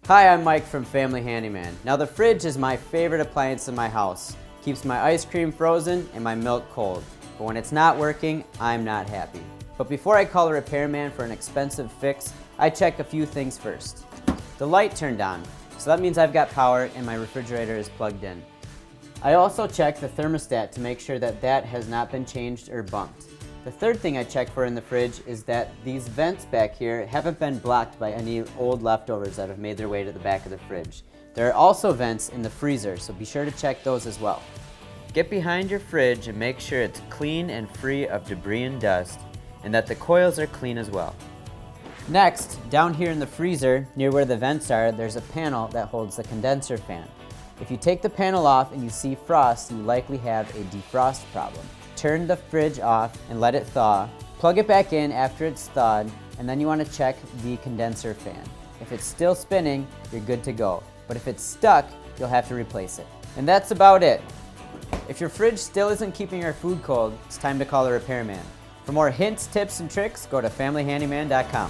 Hi, I'm Mike from Family Handyman. Now the fridge is my favorite appliance in my house. Keeps my ice cream frozen and my milk cold. But when it's not working, I'm not happy. But before I call a repairman for an expensive fix, I check a few things first. The light turned on, so that means I've got power and my refrigerator is plugged in. I also check the thermostat to make sure that that has not been changed or bumped. The third thing I check for in the fridge is that these vents back here haven't been blocked by any old leftovers that have made their way to the back of the fridge. There are also vents in the freezer, so be sure to check those as well. Get behind your fridge and make sure it's clean and free of debris and dust, and that the coils are clean as well. Next, down here in the freezer, near where the vents are, there's a panel that holds the condenser fan. If you take the panel off and you see frost, you likely have a defrost problem. Turn the fridge off and let it thaw. Plug it back in after it's thawed, and then you want to check the condenser fan. If it's still spinning, you're good to go. But if it's stuck, you'll have to replace it. And that's about it. If your fridge still isn't keeping your food cold, it's time to call a repairman. For more hints, tips, and tricks, go to familyhandyman.com.